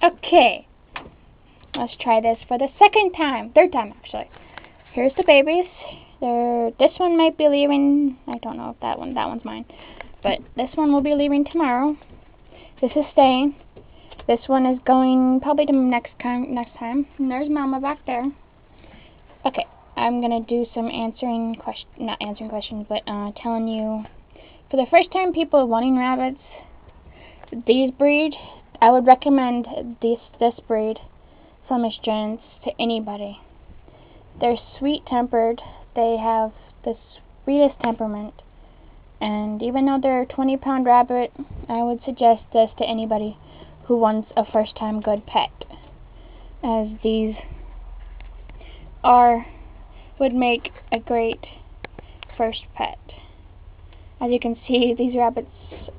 Okay, let's try this for the third time actually. Here's the babies. This one might be leaving. I don't know if that one's mine, but this one will be leaving tomorrow. This is staying. This one is going probably to next time. And there's Mama back there. Okay, I'm gonna do some not answering questions, but telling you, for the first time people wanting rabbits, these breed, I would recommend this breed, Flemish Giants, to anybody. They're sweet-tempered. They have the sweetest temperament. And even though they're a 20-pound rabbit, I would suggest this to anybody who wants a first-time good pet, as these would make a great first pet. As you can see, these rabbits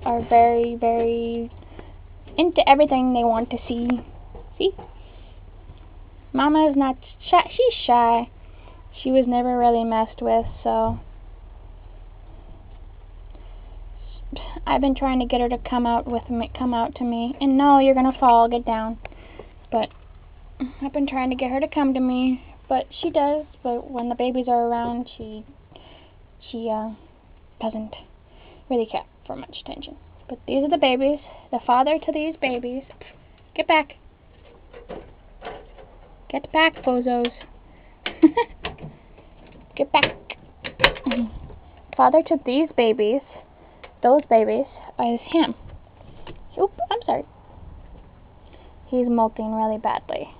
are very, very into everything they want to see. See? Mama is not shy. She's shy. She was never really messed with, so I've been trying to get her to come out to me. And no, you're gonna fall. Get down. But I've been trying to get her to come to me, but she does. But when the babies are around, she doesn't really care for much attention. But these are the babies. The father to these babies. Get back. Get back, bozos. Get back. Father to these babies, those babies, is him. Oop, I'm sorry. He's molting really badly.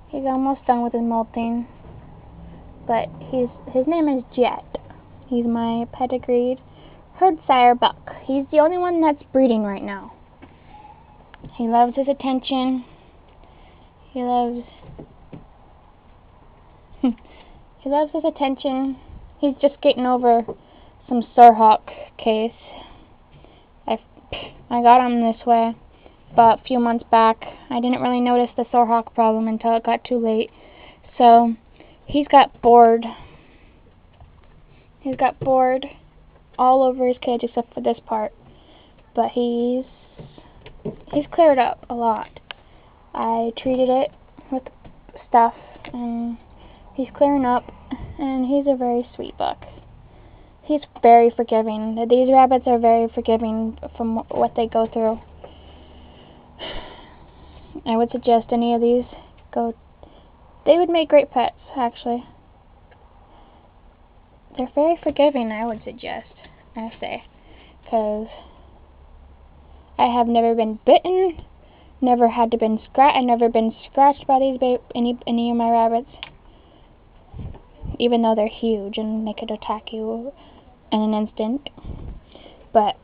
He's almost done with his molting. But his name is Jet. He's my pedigreed herd sire buck. He's the only one that's breeding right now. He loves his attention. He loves his attention. He's just getting over some sorehawk case. I got him this way about a few months back. I didn't really notice the sorehawk problem until it got too late. So he's got bored. He's got bored all over his cage except for this part. But he's cleared up a lot. I treated it with stuff, and he's clearing up, and he's a very sweet buck. He's very forgiving. These rabbits are very forgiving from what they go through. I would suggest any of these they would make great pets, actually. They're very forgiving, I would suggest, I say, because I have never been bitten, never had to been scratched. I've never been scratched by these any of my rabbits, even though they're huge and they could attack you in an instant. But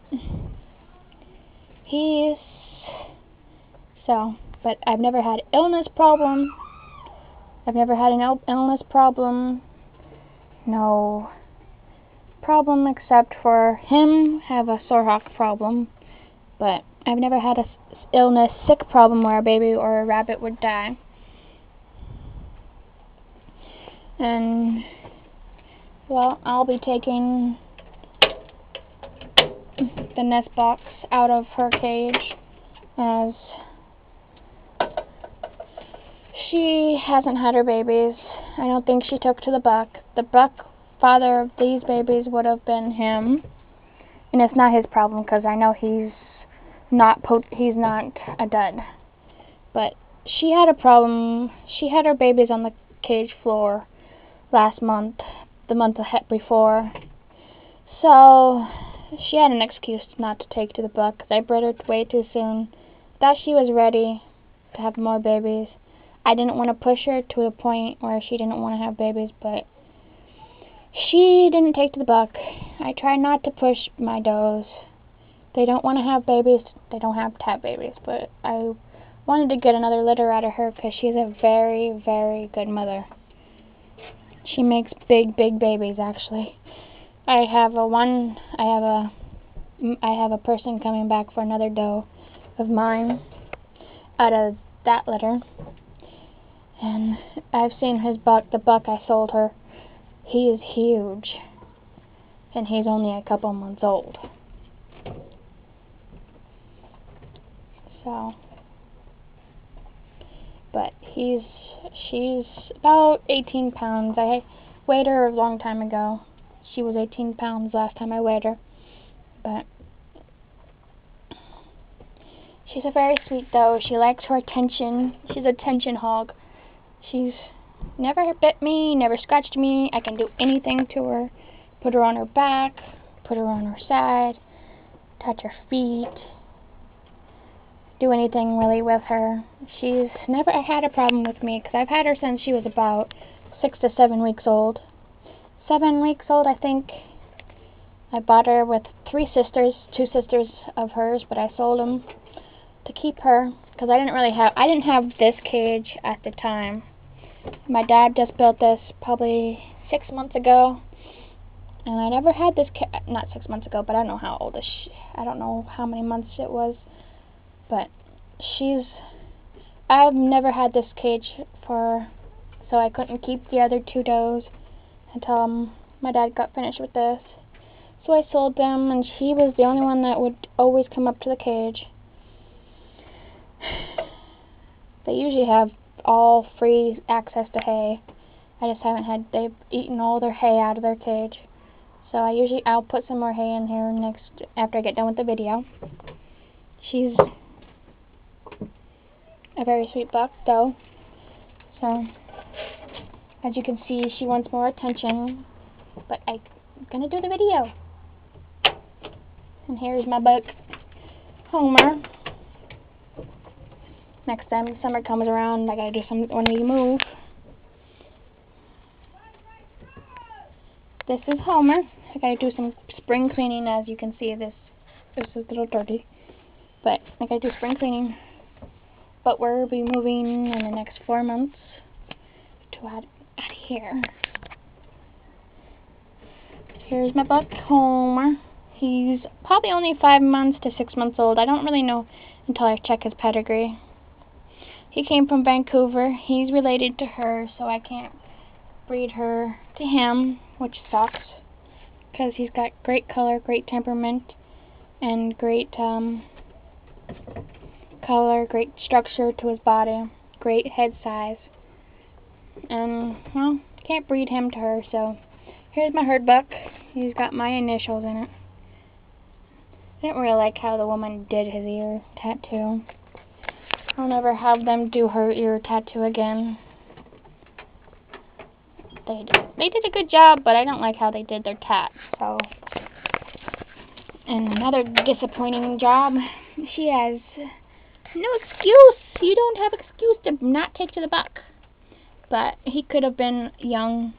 but I've never had illness problem. I've never had an illness problem. No problem except for him have a sorehawk problem. But I've never had a sick problem where a baby or a rabbit would die. And well, I'll be taking the nest box out of her cage, as she hasn't had her babies. I don't think she took to the buck. The buck father of these babies would have been him, and it's not his problem because I know he's not a dud. But she had a problem. She had her babies on the cage floor last month, the month before. So she had an excuse not to take to the buck because I bred her way too soon. Thought she was ready to have more babies. I didn't want to push her to a point where she didn't want to have babies, but she didn't take to the buck. I try not to push my does. They don't want to have babies. They don't have to have babies, but I wanted to get another litter out of her because she's a very, very good mother. She makes big, big babies, actually. I have a person coming back for another doe of mine out of that litter. And I've seen his buck, the buck I sold her. He is huge. And he's only a couple months old. So But she's about 18 pounds. I weighed her a long time ago. She was 18 pounds last time I weighed her. But she's a very sweet though. She likes her attention. She's an attention hog. She's never bit me, never scratched me. I can do anything to her. Put her on her back, put her on her side, touch her feet, do anything really with her. She's never had a problem with me because I've had her since she was about 6 to 7 weeks old. 7 weeks old, I think. I bought her with 3 sisters, 2 sisters of hers, but I sold them to keep her because I didn't have this cage at the time. My dad just built this probably 6 months ago, and I never had this not 6 months ago, but I don't know how old I don't know how many months it was, but I've never had this cage so I couldn't keep the other 2 does until my dad got finished with this. So I sold them, and she was the only one that would always come up to the cage. They usually have all free access to hay. I just haven't they've eaten all their hay out of their cage. So I'll put some more hay in here after I get done with the video. She's a very sweet buck though. So, as you can see, she wants more attention, but I'm gonna do the video. And here's my buck, Homer. Next time summer comes around, I gotta do something when we move. This is Homer. I gotta do some spring cleaning. As you can see, this is a little dirty, but I gotta do spring cleaning. But we'll be moving in the next 4 months to out here. Here's my buck, Homer. He's probably only 5 months to 6 months old. I don't really know until I check his pedigree. He came from Vancouver. He's related to her, so I can't breed her to him, which sucks, because he's got great color, great temperament, and great color, great structure to his body, great head size. And, well, can't breed him to her, so here's my herd buck. He's got my initials in it. I didn't really like how the woman did his ear tattoo. I'll never have them do her ear tattoo again. They did a good job, but I don't like how they did their tat. So, and another disappointing job. She has no excuse. You don't have excuse to not take to the buck. But he could have been young.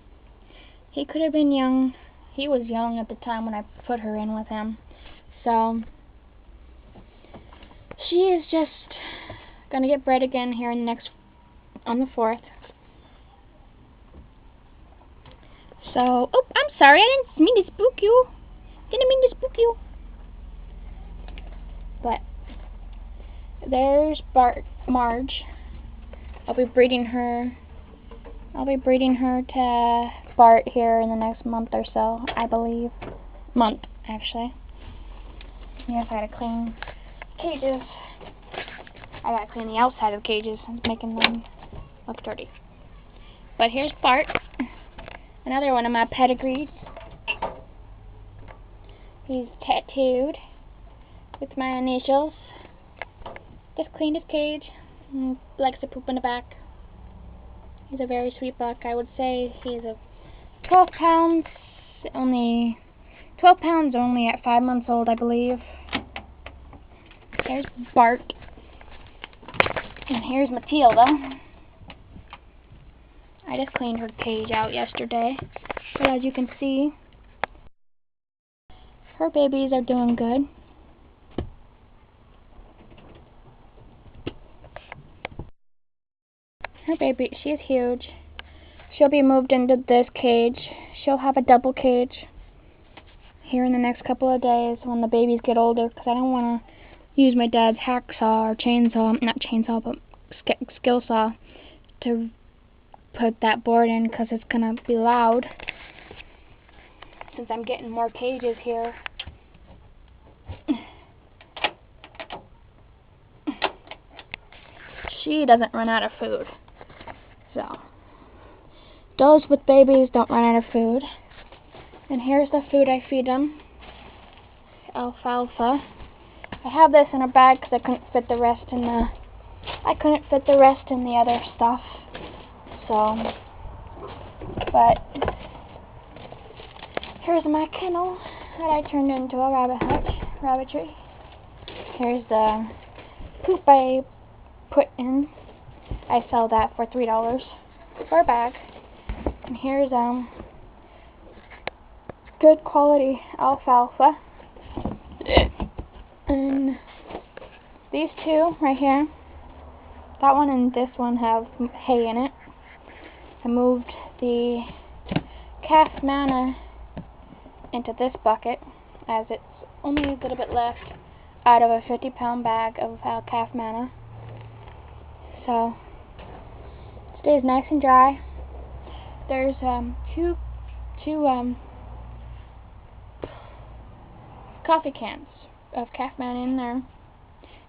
He could have been young. He was young at the time when I put her in with him. So, she is just gonna get bred again here on the 4th. So, oh, I'm sorry, I didn't mean to spook you. Didn't mean to spook you. But there's Marge. I'll be breeding her to Bart here in the next month or so, I believe. Month, actually. Yes, I gotta clean cages. I gotta clean the outside of the cages, making them look dirty. But here's Bart, another one of my pedigrees. He's tattooed with my initials. Just cleaned his cage. Likes to poop in the back. He's a very sweet buck. I would say he's a 12 pounds only at 5 months old, I believe. There's Bart. And here's Matilda. I just cleaned her cage out yesterday. But as you can see, her babies are doing good. Her baby, she is huge. She'll be moved into this cage. She'll have a double cage here in the next couple of days when the babies get older, because I don't want to use my dad's hacksaw or chainsaw, not chainsaw, but skill saw to put that board in, because it's going to be loud since I'm getting more cages here. she doesn't run out of food. So, those with babies don't run out of food. And here's the food I feed them. Alfalfa. I have this in a bag because I couldn't fit the rest in the other stuff. So, but here's my kennel that I turned into a rabbitry. Here's the poop I put in. I sell that for $3 for a bag. And here's good quality alfalfa. And these two right here, that one and this one have hay in it. I moved the calf manna into this bucket as it's only a little bit left out of a 50-pound bag of calf manna. So it stays nice and dry. There's two coffee cans of calf manna in there,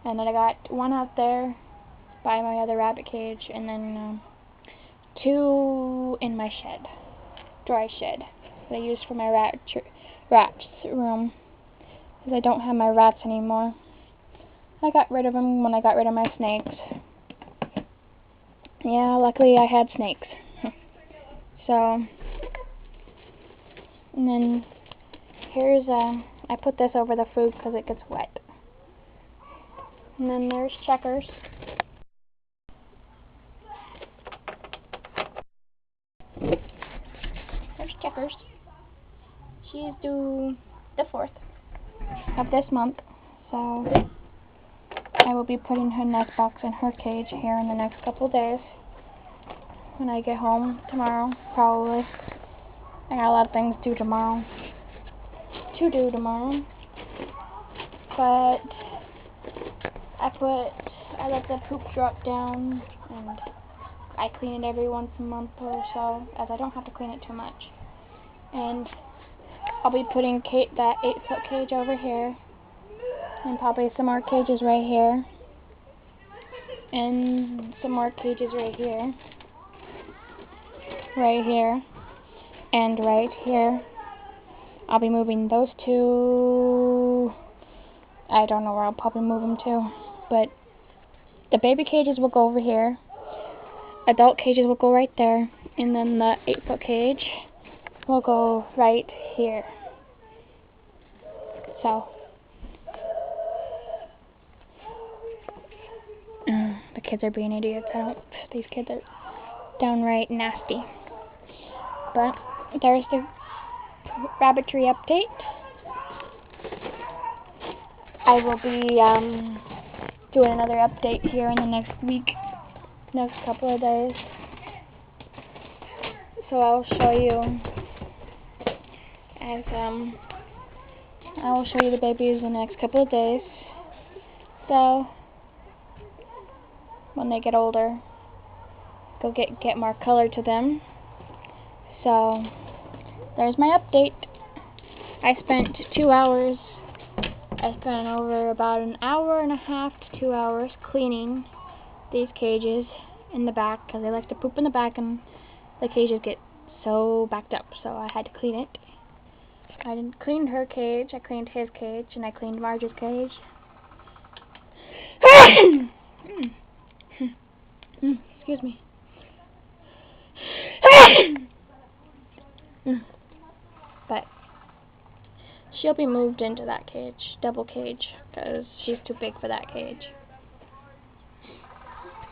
and then I got one out there by my other rabbit cage, and then two in my shed, dry shed that I use for my rats room, because I don't have my rats anymore. I got rid of them when I got rid of my snakes. Yeah, luckily I had snakes. So, and then here's I put this over the food because it gets wet. And then there's Checkers. There's Checkers. She's due the 4th of this month, so I will be putting her nest box in her cage here in the next couple of days. When I get home tomorrow, probably. I got a lot of things to do tomorrow. But I let the poop drop down, and I clean it every once a month or so, as I don't have to clean it too much. And I'll be putting that 8-foot cage over here, and probably some more cages right here, and some more cages right here, and right here. I'll be moving those two. I don't know where I'll probably move them to, but the baby cages will go over here, adult cages will go right there, and then the 8-foot cage will go right here. So the kids are being idiots. These kids are downright nasty. But there's the rabbitry update. I will be doing another update here in the next couple of days. So I'll show you the babies in the next couple of days. So when they get older, go get more color to them. So there's my update. I spent 2 hours. I spent over about an hour and a half to 2 hours cleaning these cages in the back, because they like to poop in the back and the cages get so backed up, so I had to clean it. I cleaned her cage, I cleaned his cage, and I cleaned Marge's cage. Excuse me. But she'll be moved into that cage, double cage, because she's too big for that cage.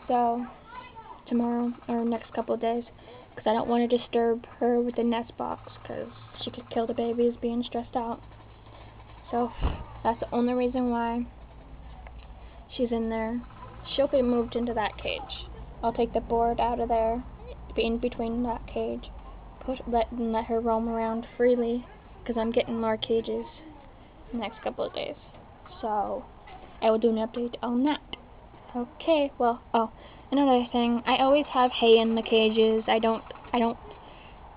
So tomorrow, or next couple of days, because I don't want to disturb her with the nest box, because she could kill the babies being stressed out. So that's the only reason why she's in there. She'll be moved into that cage. I'll take the board out of there, in between that cage, let her roam around freely, because I'm getting more cages in the next couple of days. So I will do an update on that. Okay, well, another thing, I always have hay in the cages. I don't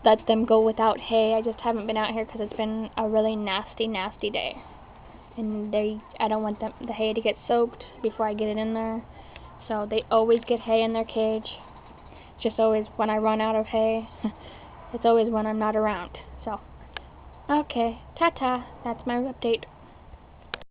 let them go without hay. I just haven't been out here because it's been a really nasty day. And I don't want the hay to get soaked before I get it in there. So they always get hay in their cage. It's just always when I run out of hay. It's always when I'm not around. So, okay, ta-ta. That's my update.